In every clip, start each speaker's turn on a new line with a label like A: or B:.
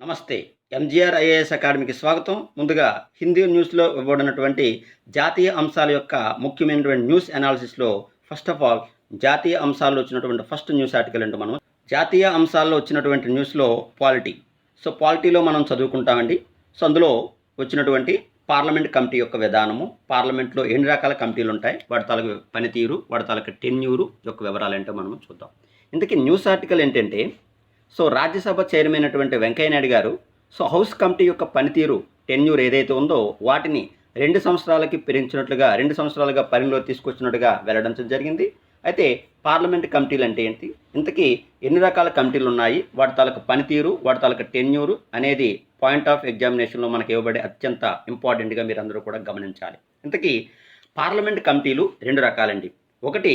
A: నమస్తే. ఎంజీఆర్ ఐఏఎస్ అకాడమీకి స్వాగతం. ముందుగా హిందీ న్యూస్‌లో ఇవ్వబడినటువంటి జాతీయ అంశాల యొక్క ముఖ్యమైనటువంటి న్యూస్ అనాలిసిస్‌లో ఫస్ట్ ఆఫ్ ఆల్ జాతీయ అంశాల్లో వచ్చినటువంటి ఫస్ట్ న్యూస్ ఆర్టికల్ అంటే మనం జాతీయ అంశాల్లో వచ్చినటువంటి న్యూస్‌లో పాలిటీ. సో, పాలిటీలో మనం చదువుకుంటామండి. సో, అందులో వచ్చినటువంటి పార్లమెంట్ కమిటీ యొక్క విధానము, పార్లమెంట్‌లో ఎన్ని రకాల కమిటీలుంటాయి, వాటి తాలూకు పనితీరు, వాటి తాలూకు టెన్యూరు యొక్క వివరాలేంటో మనం చూద్దాం. ఇంతకీ న్యూస్ ఆర్టికల్ ఏంటంటే, సో రాజ్యసభ చైర్మన్ అయినటువంటి వెంకయ్య నాయుడు గారు సో హౌస్ కమిటీ యొక్క పనితీరు టెన్యూర్ ఏదైతే ఉందో వాటిని 2 సంవత్సరాలకి పెంచినట్లుగా 2 సంవత్సరాలుగా పరిగణలో తీసుకొచ్చినట్టుగా వెల్లడించడం జరిగింది. అయితే పార్లమెంట్ కమిటీలు అంటే ఏంటి, ఇంతకీ ఎన్ని రకాల కమిటీలు ఉన్నాయి, వాటి తాలూకు పనితీరు, వాటి తాలూకు టెన్యూరు అనేది పాయింట్ ఆఫ్ ఎగ్జామినేషన్లో మనకి ఇవ్వబడే అత్యంత ఇంపార్టెంట్గా మీరు అందరూ కూడా గమనించాలి. ఇంతకీ పార్లమెంట్ కమిటీలు 2 రకాలండి. ఒకటి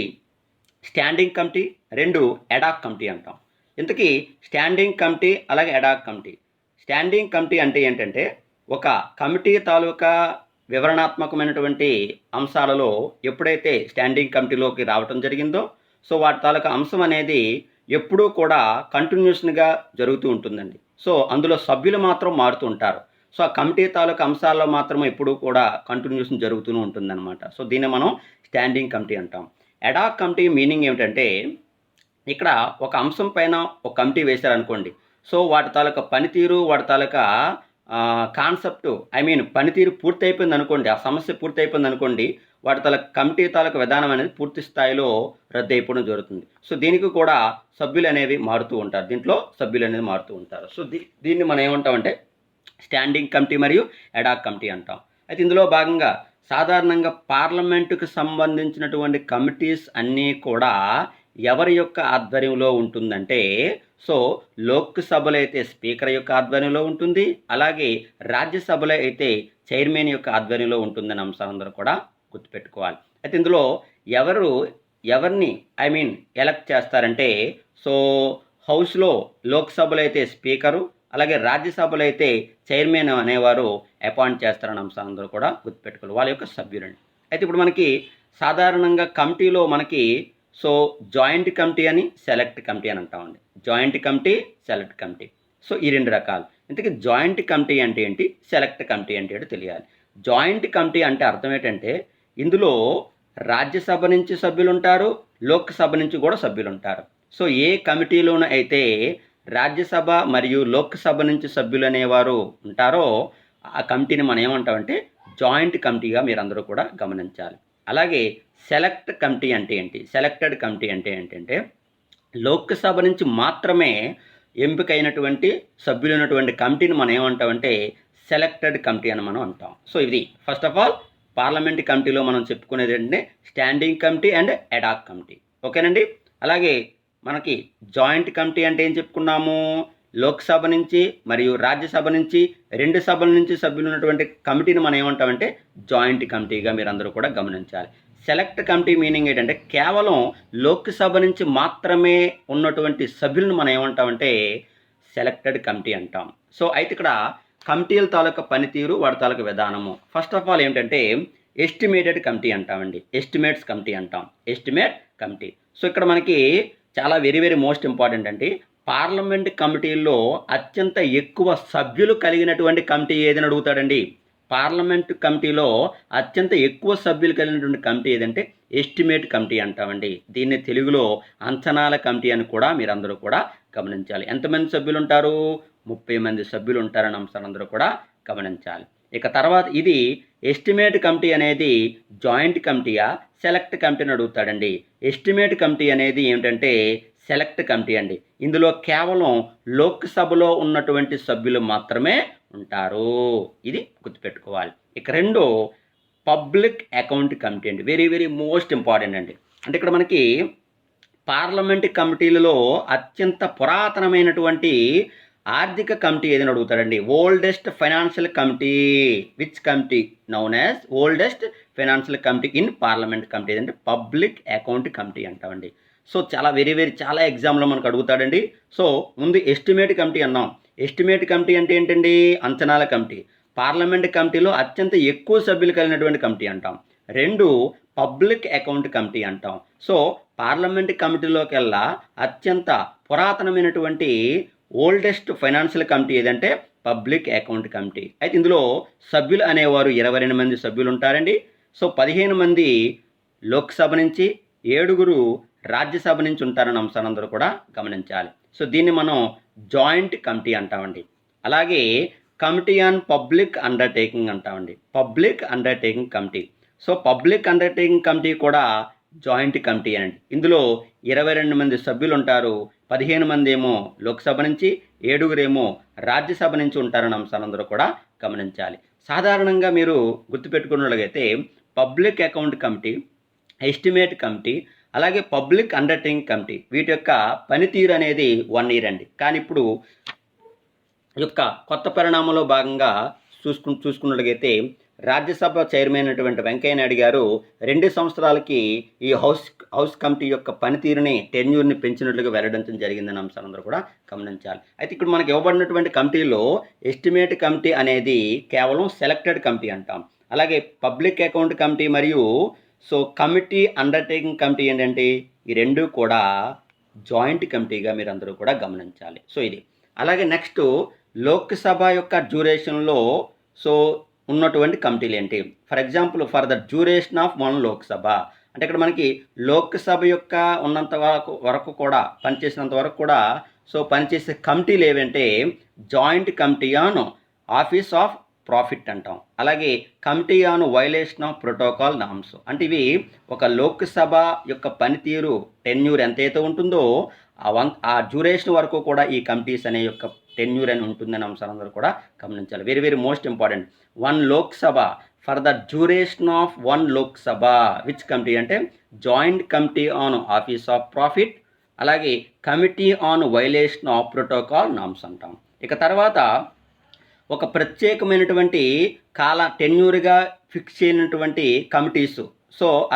A: స్టాండింగ్ కమిటీ, 2 అడాక్ కమిటీ అంటాం. ఇంతకీ స్టాండింగ్ కమిటీ అలాగే అడాక్ కమిటీ. స్టాండింగ్ కమిటీ అంటే ఏంటంటే ఒక కమిటీ తాలూకా వివరణాత్మకమైనటువంటి అంశాలలో ఎప్పుడైతే స్టాండింగ్ కమిటీలోకి రావటం జరిగిందో సో వాటి తాలూకా అంశం అనేది ఎప్పుడూ కూడా కంటిన్యూషన్గా జరుగుతూ ఉంటుందండి. సో అందులో సభ్యులు మాత్రం మారుతూ ఉంటారు. సో ఆ కమిటీ తాలూకా అంశాల్లో మాత్రం ఎప్పుడూ కూడా కంటిన్యూషన్ జరుగుతూనే ఉంటుందన్నమాట. సో దీన్ని మనం స్టాండింగ్ కమిటీ అంటాం. అడాక్ కమిటీ మీనింగ్ ఏమిటంటే ఇక్కడ ఒక అంశం పైన ఒక కమిటీ వేశారనుకోండి. సో వాటి తాలూకా పనితీరు, వాటి తాలూకా కాన్సెప్టు పనితీరు పూర్తయిపోయింది అనుకోండి, ఆ సమస్య పూర్తయిపోయింది అనుకోండి, వాటి తాలూకా కమిటీ తాలూకా విధానం అనేది పూర్తి స్థాయిలో రద్దు అయిపోవడం జరుగుతుంది. సో దీనికి కూడా సభ్యులు అనేవి మారుతూ ఉంటారు, దీంట్లో సభ్యులు అనేది మారుతూ ఉంటారు. సో దీన్ని మనం ఏమంటామంటే స్టాండింగ్ కమిటీ మరియు అడాక్ కమిటీ అంటాం. అయితే ఇందులో భాగంగా సాధారణంగా పార్లమెంటుకు సంబంధించినటువంటి కమిటీస్ అన్నీ కూడా ఎవరి యొక్క ఆధ్వర్యంలో ఉంటుందంటే సో లోక్సభలో అయితే స్పీకర్ యొక్క ఆధ్వర్యంలో ఉంటుంది, అలాగే రాజ్యసభలో అయితే చైర్మన్ యొక్క ఆధ్వర్యంలో ఉంటుందని అంశాలందరూ కూడా గుర్తుపెట్టుకోవాలి. అయితే ఇందులో ఎవరిని ఎలక్ట్ చేస్తారంటే సో హౌస్లో లోక్సభలో అయితే స్పీకరు, అలాగే రాజ్యసభలో అయితే చైర్మన్ అనేవారు అపాయింట్ చేస్తారని అంశాలందరూ కూడా గుర్తుపెట్టుకోవాలి, వాళ్ళ యొక్క సభ్యులండి. అయితే ఇప్పుడు మనకి సాధారణంగా కమిటీలో మనకి సో జాయింట్ కమిటీ అని సెలెక్ట్ కమిటీ అని అంటామండి. Joint committee, select committee. So ఈ 2 రకాలు. ఇంతకీ జాయింట్ కమిటీ అంటే ఏంటి, సెలెక్ట్ కమిటీ అంటే ఏంటో తెలియాలి. జాయింట్ కమిటీ అంటే అర్థం ఏంటంటే ఇందులో రాజ్యసభ నుంచి సభ్యులు ఉంటారు, లోక్సభ నుంచి కూడా సభ్యులు ఉంటారు. సో ఏ కమిటీలోనూ అయితే రాజ్యసభ మరియు లోక్సభ నుంచి సభ్యులు అనేవారు ఉంటారో ఆ కమిటీని మనం ఏమంటామంటే జాయింట్ కమిటీగా మీరందరూ కూడా గమనించాలి. అలాగే సెలెక్ట్ కమిటీ అంటే ఏంటి, సెలెక్టెడ్ కమిటీ అంటే ఏంటంటే లోక్సభ నుంచి మాత్రమే ఎంపికైనటువంటి సభ్యులు ఉన్నటువంటి కమిటీని మనం ఏమంటామంటే సెలెక్టెడ్ కమిటీ అని మనం అంటాం. సో ఇది ఫస్ట్ ఆఫ్ ఆల్ పార్లమెంట్ కమిటీలో మనం చెప్పుకునేది ఏంటంటే standing committee and ad hoc committee. ఓకేనండి. అలాగే మనకి జాయింట్ కమిటీ అంటే ఏం చెప్పుకున్నాము, లోక్సభ నుంచి మరియు రాజ్యసభ నుంచి 2 సభల నుంచి సభ్యులు ఉన్నటువంటి కమిటీని మనం ఏమంటామంటే జాయింట్ కమిటీగా మీరందరూ కూడా గమనించాలి. సెలెక్ట్ కమిటీ మీనింగ్ ఏంటంటే కేవలం లోక్సభ నుంచి మాత్రమే ఉన్నటువంటి సభ్యులను మనం ఏమంటామంటే సెలెక్టెడ్ కమిటీ అంటాం. సో అయితే ఇక్కడ కమిటీల తాలూకా పనితీరు, వాటి తాలూకా విధానము. ఫస్ట్ ఆఫ్ ఆల్ ఏంటంటే ఎస్టిమేటెడ్ కమిటీ అంటామండి, ఎస్టిమేట్స్ కమిటీ అంటాం, ఎస్టిమేట్ కమిటీ. సో ఇక్కడ మనకి చాలా వెరీ మోస్ట్ ఇంపార్టెంట్ అండి. పార్లమెంట్ కమిటీల్లో అత్యంత ఎక్కువ సభ్యులు కలిగినటువంటి కమిటీ ఏదని అడుగుతాడండి. పార్లమెంట్ కమిటీలో అత్యంత ఎక్కువ సభ్యులు కలిగినటువంటి కమిటీ ఏదంటే ఎస్టిమేట్ కమిటీ అంటామండి. దీన్ని తెలుగులో అంచనాల కమిటీ అని కూడా మీరందరూ కూడా గమనించాలి. ఎంతమంది సభ్యులు ఉంటారు, 30 మంది సభ్యులు ఉంటారని అంశాలందరూ కూడా గమనించాలి. ఇక తర్వాత ఇది ఎస్టిమేట్ కమిటీ అనేది జాయింట్ కమిటీయా సెలెక్ట్ కమిటీని అడుగుతాడండి. ఎస్టిమేట్ కమిటీ అనేది ఏమిటంటే సెలెక్ట్ కమిటీ అండి. ఇందులో కేవలం లోక్సభలో ఉన్నటువంటి సభ్యులు మాత్రమే ఉంటారు, ఇది గుర్తుపెట్టుకోవాలి. ఇక 2 పబ్లిక్ అకౌంట్ కమిటీ అండి. వెరీ మోస్ట్ ఇంపార్టెంట్ అండి. అంటే ఇక్కడ మనకి పార్లమెంట్ కమిటీలలో అత్యంత పురాతనమైనటువంటి ఆర్థిక కమిటీ ఏదైనా అడుగుతాడండి. Oldest financial committee, which committee known as oldest financial committee in parliament committee ఏదంటే పబ్లిక్ అకౌంట్ కమిటీ అంటామండి. సో చాలా చాలా ఎగ్జామ్లో మనకు అడుగుతాడండి. సో ముందు ఎస్టిమేట్ కమిటీ అన్నాం. ఎస్టిమేట్ కమిటీ అంటే ఏంటండి, అంచనాల కమిటీ. పార్లమెంట్ కమిటీలో అత్యంత ఎక్కువ సభ్యులు కలిగినటువంటి కమిటీ అంటాం. 2 పబ్లిక్ అకౌంట్ కమిటీ అంటాం. సో పార్లమెంట్ కమిటీలోకెల్లా అత్యంత పురాతనమైనటువంటి ఓల్డెస్ట్ ఫైనాన్షియల్ కమిటీ ఏదంటే పబ్లిక్ అకౌంట్ కమిటీ. అయితే ఇందులో సభ్యులు అనేవారు 22 మంది సభ్యులు ఉంటారండి. సో 15 మంది లోక్సభ నుంచి, 7 రాజ్యసభ నుంచి ఉంటారని అంశాన్ని అందరూ కూడా గమనించాలి. సో దీన్ని మనం జాయింట్ కమిటీ అంటామండి. అలాగే కమిటీ ఆన్ పబ్లిక్ అండర్టేకింగ్ అంటామండి, public undertaking committee. So public undertaking committee కూడా జాయింట్ కమిటీ అండి. ఇందులో 22 మంది సభ్యులు ఉంటారు, 15 మంది ఏమో లోక్సభ నుంచి, 7 రాజ్యసభ నుంచి ఉంటారని అంశాలందరూ కూడా గమనించాలి. సాధారణంగా మీరు గుర్తుపెట్టుకున్నట్లయితే public account committee, estimate committee, అలాగే పబ్లిక్ అండర్టేకింగ్ కమిటీ వీటి యొక్క పనితీరు అనేది 1 year అండి. కానీ ఇప్పుడు యొక్క కొత్త పరిణామంలో భాగంగా చూసుకున్నట్లయితే రాజ్యసభ చైర్మన్ అయినటువంటి వెంకయ్య నాయుడు గారు 2 సంవత్సరాలకి ఈ హౌస్ కమిటీ యొక్క పనితీరుని టెన్యూర్ని పెంచినట్లుగా వెల్లడించడం జరిగిందని అంశాలందరూ కూడా గమనించాలి. అయితే ఇక్కడ మనకి ఇవ్వబడినటువంటి కమిటీలో ఎస్టిమేట్ కమిటీ అనేది కేవలం సెలెక్టెడ్ కమిటీ అంటాం. అలాగే పబ్లిక్ అకౌంట్ కమిటీ మరియు కమిటీ అండర్టేకింగ్ కమిటీ ఏంటంటే ఈ 2 కూడా జాయింట్ కమిటీగా మీరు అందరూ కూడా గమనించాలి. సో ఇది అలాగే నెక్స్ట్ లోక్సభ యొక్క డ్యూరేషన్లో ఉన్నటువంటి కమిటీలు ఏంటి? For example for the duration of 1 Lok Sabha అంటే ఇక్కడ మనకి లోక్సభ యొక్క ఉన్నంత వరకు కూడా పనిచేసినంత వరకు కూడా పనిచేసే కమిటీలు ఏవంటే joint committee on office of profit అంటాం. అలాగే committee on violation of protocol norms అంటే ఇవి ఒక లోక్సభ యొక్క పనితీరు టెన్యూర్ ఎంతైతే ఉంటుందో ఆ డ్యూరేషన్ వరకు కూడా ఈ కమిటీస్ అనే యొక్క టెన్యూర్ అని ఉంటుందని అంశాలందరూ కూడా గమనించాలి. Very very most important. 1 Lok Sabha for the duration of 1 Lok Sabha which committee అంటే joint committee on office of profit, అలాగే committee on violation of protocol norms అంటాం. ఇక తర్వాత ఒక ప్రత్యేకమైనటువంటి టెన్యూర్గా ఫిక్స్ చేయనటువంటి కమిటీస్,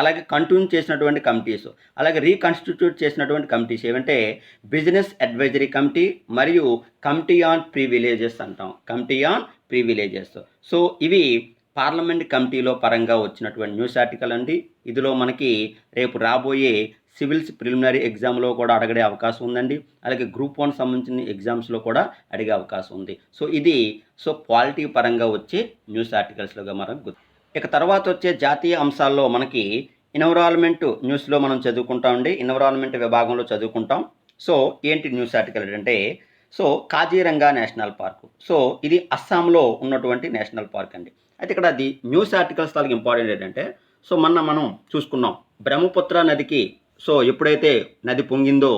A: అలాగే కంటిన్యూ చేసినటువంటి కమిటీస్, అలాగే రీకన్స్టిట్యూట్ చేసినటువంటి కమిటీస్ ఏమంటే బిజినెస్ అడ్వైజరీ కమిటీ మరియు కమిటీ ఆన్ ప్రివిలేజెస్ అంటాం, కమిటీ ఆన్ ప్రివిలేజెస్. ఇవి పార్లమెంట్ కమిటీలో పరంగా వచ్చినటువంటి న్యూస్ ఆర్టికల్ అండి. ఇందులో మనకి రేపు రాబోయే సివిల్స్ ప్రిలిమినరీ ఎగ్జామ్లో కూడా అడిగే అవకాశం ఉందండి. అలాగే గ్రూప్ 1 సంబంధించిన ఎగ్జామ్స్లో కూడా అడిగే అవకాశం ఉంది. ఇది క్వాలిటీ పరంగా వచ్చే న్యూస్ ఆర్టికల్స్లోగా మనం ఇక తర్వాత వచ్చే జాతీయ అంశాల్లో మనకి ఎన్విరాన్మెంట్ న్యూస్లో మనం చదువుకుంటామండి. ఎన్విరాన్మెంట్ విభాగంలో చదువుకుంటాం. ఏంటి న్యూస్ ఆర్టికల్ అంటే కాజీరంగా నేషనల్ పార్కు. ఇది అస్సాంలో ఉన్నటువంటి నేషనల్ పార్క్ అండి. అయితే ఇక్కడ అది న్యూస్ ఆర్టికల్స్ తాలూకు ఇంపార్టెంట్ ఏంటంటే మనం చూసుకున్నాం బ్రహ్మపుత్ర నదికి ఎప్పుడైతే నది పొంగిందో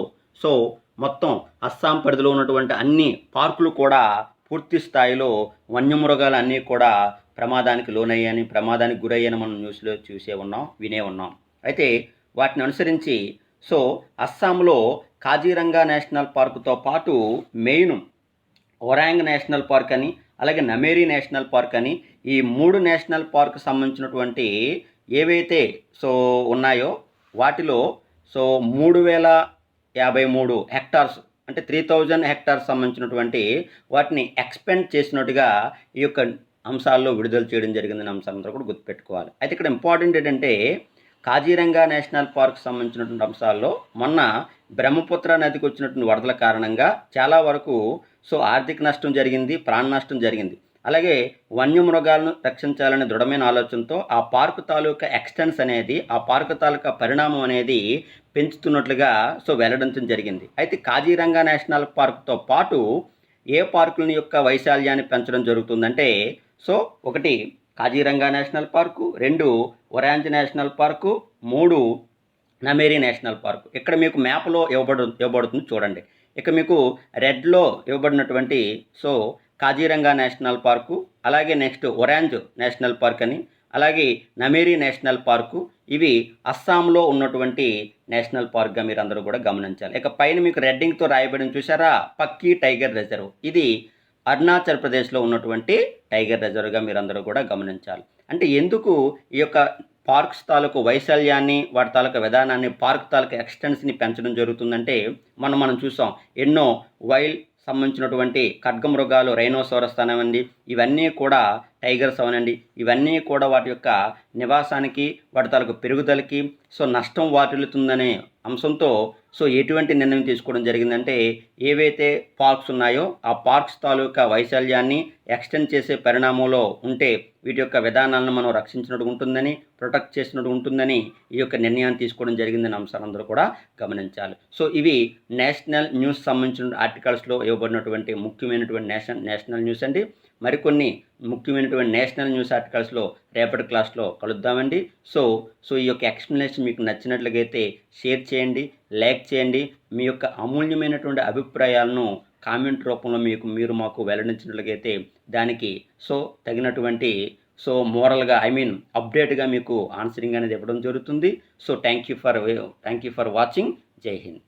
A: మొత్తం అస్సాం పరిధిలో ఉన్నటువంటి అన్ని పార్కులు కూడా పూర్తి స్థాయిలో వన్యమృగాలు అన్నీ కూడా ప్రమాదానికి లోనయ్యాయని, ప్రమాదానికి గురయ్యని మనం న్యూస్లో వినే ఉన్నాం. అయితే వాటిని అనుసరించి అస్సాంలో కాజీరంగా నేషనల్ పార్కుతో పాటు మెయిన్ ఒరాంగ్ నేషనల్ పార్క్ అని, అలాగే నమేరీ నేషనల్ పార్క్ అని ఈ 3 నేషనల్ పార్క్ సంబంధించినటువంటి ఏవైతే ఉన్నాయో వాటిలో 3053 హెక్టార్స్ అంటే 3000 హెక్టార్స్ సంబంధించినటువంటి వాటిని ఎక్స్పెండ్ చేసినట్టుగా ఈ యొక్క అంశాల్లో విడుదల చేయడం జరిగిందని అంశాలందరూ కూడా గుర్తుపెట్టుకోవాలి. అయితే ఇక్కడ ఇంపార్టెంట్ ఏంటంటే కాజీరంగా నేషనల్ పార్క్ సంబంధించినటువంటి అంశాల్లో మొన్న బ్రహ్మపుత్ర నదికి వచ్చినటువంటి వరదల కారణంగా చాలా వరకు ఆర్థిక నష్టం జరిగింది, ప్రాణ నష్టం జరిగింది. అలాగే వన్యమృగాలను రక్షించాలనే దృఢమైన ఆలోచనతో ఆ పార్కు తాలూకా ఎక్స్టెన్స్ అనేది, ఆ పార్కు తాలూకా పరిణామం అనేది పెంచుతున్నట్లుగా వెల్లడించడం జరిగింది. అయితే కాజీరంగా నేషనల్ పార్క్తో పాటు ఏ పార్కుల యొక్క వైశాల్యాన్ని పెంచడం జరుగుతుందంటే 1 Kaziranga national park, 2 Orang national park, 3 Nameri national park. ఇక్కడ మీకు మ్యాప్లో ఇవ్వబడుతుంది చూడండి. ఇక మీకు రెడ్లో ఇవ్వబడినటువంటి కాజీరంగా నేషనల్ పార్కు, అలాగే నెక్స్ట్ ఒరాంజ్ నేషనల్ పార్క్ అని, అలాగే నమేరీ నేషనల్ పార్కు, ఇవి అస్సాంలో ఉన్నటువంటి నేషనల్ పార్క్గా మీరు అందరూ కూడా గమనించాలి. ఇక పైన మీకు రెడ్డింగ్తో రాయబడిన చూసారా పక్కీ టైగర్ రిజర్వ్, ఇది అరుణాచల్ ప్రదేశ్లో ఉన్నటువంటి టైగర్ రిజర్వ్గా మీరు అందరూ కూడా గమనించాలి. అంటే ఎందుకు ఈ యొక్క పార్క్స్ తాలూకు వైశాల్యాన్ని, వాటి తాలూకు విధానాన్ని, పార్క్ తాలూకు ఎక్స్టెన్స్ని పెంచడం జరుగుతుందంటే మనం చూసాం ఎన్నో వైల్డ్ సంబంధించినటువంటి ఖడ్గమృగాలు, రైనోసారస్ అవనండి, ఇవన్నీ కూడా టైగర్స్ అవనండి, ఇవన్నీ కూడా వాటి యొక్క నివాసానికి, వాటి తాలూకు పెరుగుదలకి నష్టం వాటిల్లుతుందనే అంశంతో ఎటువంటి నిర్ణయం తీసుకోవడం జరిగిందంటే, ఏవైతే పార్క్స్ ఉన్నాయో ఆ పార్క్స్ తాలూకా వైశాల్యాన్ని ఎక్స్టెండ్ చేసే పరిణామంలో ఉంటే వీటి యొక్క విధానాలను మనం రక్షించినట్టు ఉంటుందని, ప్రొటెక్ట్ చేసినట్టు ఉంటుందని ఈ యొక్క నిర్ణయాన్ని తీసుకోవడం జరిగిందని అంశాలందరూ కూడా గమనించాలి. ఇవి నేషనల్ న్యూస్ సంబంధించిన ఆర్టికల్స్లో ఇవ్వబడినటువంటి ముఖ్యమైనటువంటి నేషనల్ న్యూస్ అండి. మరికొన్ని ముఖ్యమైనటువంటి నేషనల్ న్యూస్ ఆర్టికల్స్లో రేపటి క్లాస్లో కలుద్దామండి. ఈ యొక్క ఎక్స్ప్లెనేషన్ మీకు నచ్చినట్లయితే షేర్ చేయండి, లైక్ చేయండి. మీ యొక్క అమూల్యమైనటువంటి అభిప్రాయాలను కామెంట్ రూపంలో మీరు మాకు వెల్లడించినట్లయితే దానికి తగినటువంటి మోరల్గా అప్డేట్గా మీకు ఆన్సరింగ్ అనేది ఇవ్వడం జరుగుతుంది. Thank you for watching. జై హింద్.